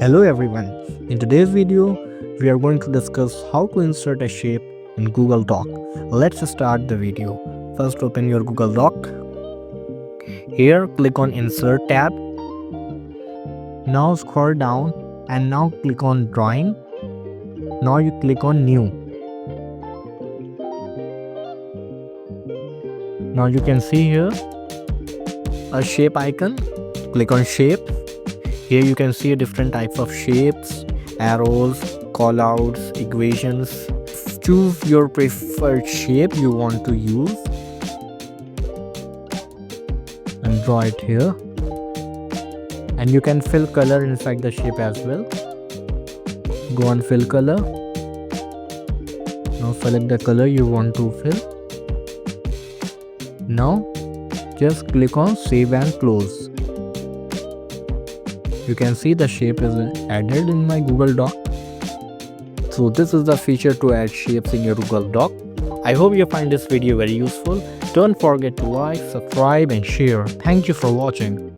Hello everyone. In today's video, we are going to discuss how to insert a shape in Google Doc. Let's start the video. First open your Google Doc. Here click on Insert tab. Now scroll down and now click on Drawing. Now you click on New. Now you can see here a shape icon. Click on Shape. Here you can see different types of shapes, arrows, callouts, equations. Choose your preferred shape you want to use and draw it here. And you can fill color inside the shape as well. Go on Fill Color. Now select the color you want to fill. Now just click on Save and Close. You can see the shape is added in my Google Doc. So this is the feature to add shapes in your Google Doc. I hope you find this video very useful. Don't forget to like, subscribe and share. Thank you for watching.